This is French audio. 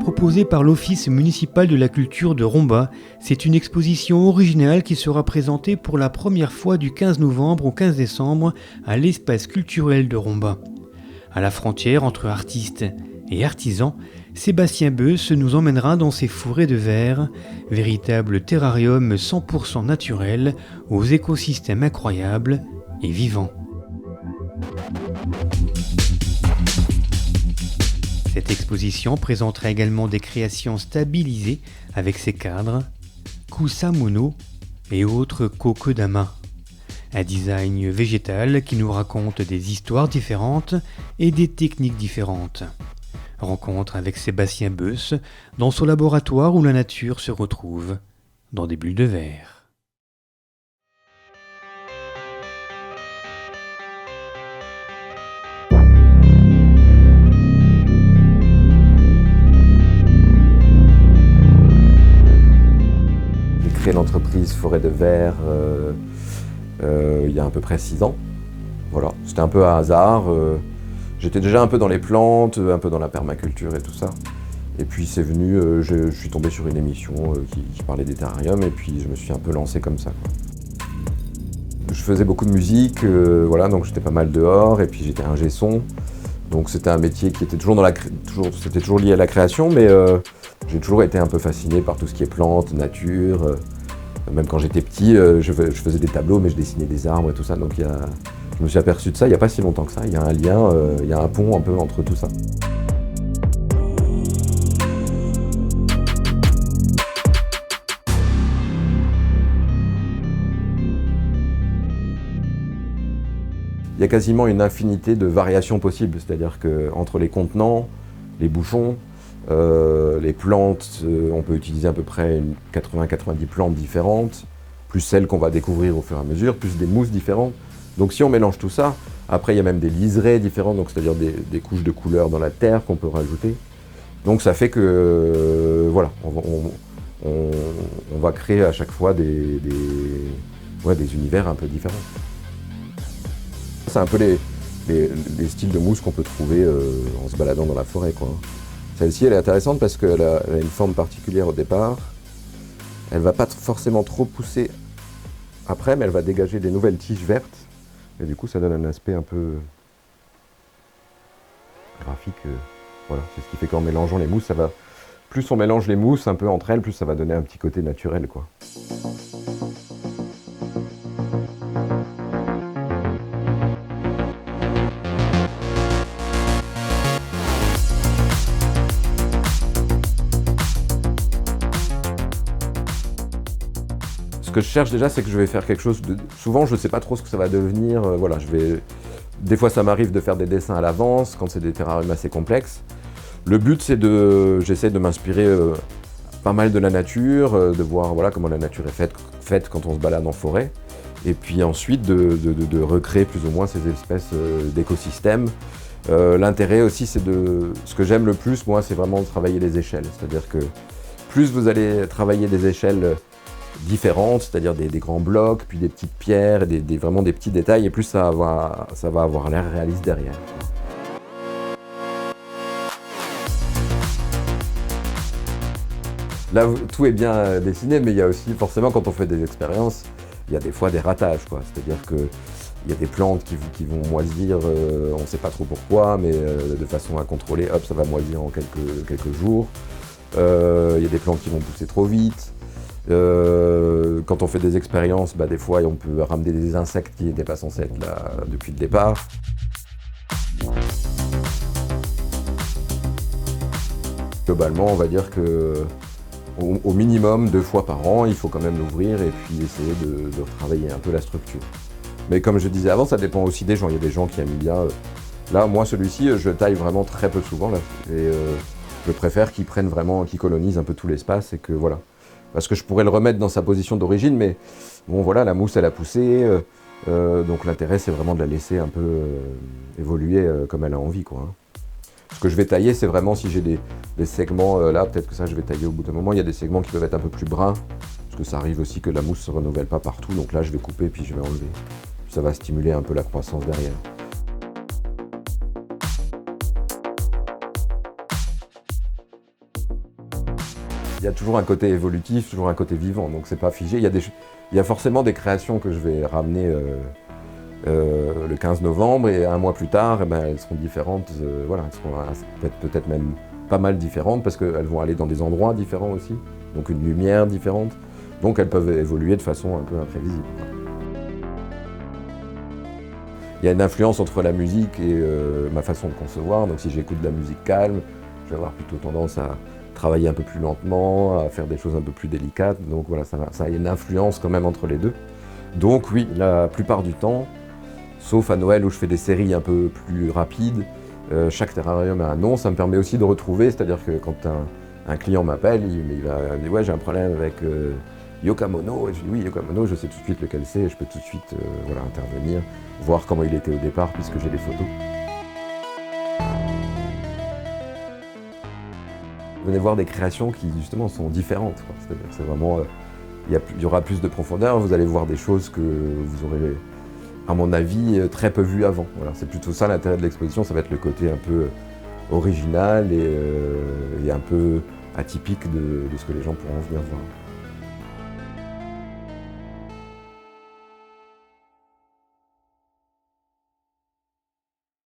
Proposée par l'Office municipal de la culture de Romba, c'est une exposition originale qui sera présentée pour la première fois du 15 novembre au 15 décembre à l'espace culturel de Romba. À la frontière entre artistes et artisans, Sébastien Beusse nous emmènera dans ses forêts de verre, véritable terrarium 100% naturel aux écosystèmes incroyables et vivants. Cette exposition présentera également des créations stabilisées avec ses cadres, Kusamono et autres Kokedama. Un design végétal qui nous raconte des histoires différentes et des techniques différentes. Rencontre avec Sébastien Beusse dans son laboratoire où la nature se retrouve dans des bulles de verre. J'ai créé l'entreprise Forêt de Verre il y a à peu près 6 ans. Voilà, c'était un peu un hasard. J'étais déjà un peu dans les plantes, un peu dans la permaculture et tout ça. Et puis c'est venu, je suis tombé sur une émission qui parlait des terrariums et puis je me suis un peu lancé comme ça, quoi. Je faisais beaucoup de musique, voilà, donc j'étais pas mal dehors et puis j'étais ingé son. Donc c'était un métier qui était c'était toujours lié à la création, mais j'ai toujours été un peu fasciné par tout ce qui est plantes, nature. Même quand j'étais petit, je faisais des tableaux, mais je dessinais des arbres et tout ça. Donc je me suis aperçu de ça il n'y a pas si longtemps que ça. Il y a un lien, il y a un pont un peu entre tout ça. Il y a quasiment une infinité de variations possibles. C'est-à-dire qu'entre les contenants, les bouchons, les plantes, on peut utiliser à peu près 80-90 plantes différentes, plus celles qu'on va découvrir au fur et à mesure, plus des mousses différentes. Donc si on mélange tout ça, après il y a même des liserés différents, donc c'est-à-dire des couches de couleurs dans la terre qu'on peut rajouter. Donc ça fait que, voilà, on va créer à chaque fois des univers un peu différents. C'est un peu les styles de mousse qu'on peut trouver en se baladant dans la forêt, quoi. Celle-ci, elle est intéressante parce qu'elle a une forme particulière au départ. Elle ne va pas forcément trop pousser après, mais elle va dégager des nouvelles tiges vertes. Et du coup, ça donne un aspect un peu graphique. Voilà, c'est ce qui fait qu'en mélangeant les mousses, plus on mélange les mousses un peu entre elles, plus ça va donner un petit côté naturel, quoi. Ce que je cherche déjà, c'est que je vais faire quelque chose de... Souvent, je ne sais pas trop ce que ça va devenir. Voilà, des fois, ça m'arrive de faire des dessins à l'avance, quand c'est des terrariums assez complexes. Le but, c'est j'essaie de m'inspirer pas mal de la nature, de voir voilà, comment la nature est faite quand on se balade en forêt. Et puis ensuite, de recréer plus ou moins ces espèces d'écosystèmes. L'intérêt aussi, c'est ce que j'aime le plus, moi, c'est vraiment de travailler les échelles. C'est-à-dire que plus vous allez travailler des échelles différentes, c'est-à-dire des grands blocs, puis des petites pierres, vraiment des petits détails, et plus ça va avoir l'air réaliste derrière. Là, tout est bien dessiné, mais il y a aussi, forcément, quand on fait des expériences, il y a des fois des ratages, quoi. C'est-à-dire qu'il y a des plantes qui vont moisir, on ne sait pas trop pourquoi, mais de façon incontrôlée, hop, ça va moisir en quelques jours. Il y a des plantes qui vont pousser trop vite. Quand on fait des expériences, des fois on peut ramener des insectes qui n'étaient pas censés être là depuis le départ. Globalement, on va dire qu'au minimum 2 fois par an, il faut quand même l'ouvrir et puis essayer de retravailler un peu la structure. Mais comme je disais avant, ça dépend aussi des gens. Il y a des gens qui aiment bien. Là, moi, celui-ci, je taille vraiment très peu souvent. Là, et je préfère qu'ils colonisent un peu tout l'espace et que voilà. Parce que je pourrais le remettre dans sa position d'origine, mais bon voilà, la mousse elle a poussé, donc l'intérêt c'est vraiment de la laisser un peu évoluer comme elle a envie, quoi. Ce que je vais tailler, c'est vraiment si j'ai des segments là, peut-être que ça je vais tailler au bout d'un moment. Il y a des segments qui peuvent être un peu plus bruns, parce que ça arrive aussi que la mousse ne se renouvelle pas partout, donc là je vais couper puis je vais enlever. Ça va stimuler un peu la croissance derrière. Il y a toujours un côté évolutif, toujours un côté vivant, donc c'est pas figé. Il y a forcément des créations que je vais ramener le 15 novembre et un mois plus tard, eh ben, elles seront différentes. Voilà, elles seront peut-être même pas mal différentes parce qu'elles vont aller dans des endroits différents aussi, donc une lumière différente. Donc elles peuvent évoluer de façon un peu imprévisible. Il y a une influence entre la musique et ma façon de concevoir. Donc si j'écoute de la musique calme, je vais avoir plutôt tendance à travailler un peu plus lentement, à faire des choses un peu plus délicates. Donc voilà, ça a une influence quand même entre les deux. Donc oui, la plupart du temps, sauf à Noël où je fais des séries un peu plus rapides, chaque terrarium a un nom. Ça me permet aussi de retrouver, c'est-à-dire que quand un client m'appelle, il va me dire « ouais, j'ai un problème avec Yokamono », et je dis « oui, Yokamono, je sais tout de suite lequel c'est, et je peux tout de suite voilà, intervenir, voir comment il était au départ puisque j'ai les photos. » Venez voir des créations qui justement sont différentes, quoi. C'est-à-dire c'est vraiment, il y aura plus de profondeur, vous allez voir des choses que vous aurez, à mon avis, très peu vues avant. Voilà, c'est plutôt ça l'intérêt de l'exposition, ça va être le côté un peu original et un peu atypique de ce que les gens pourront venir voir.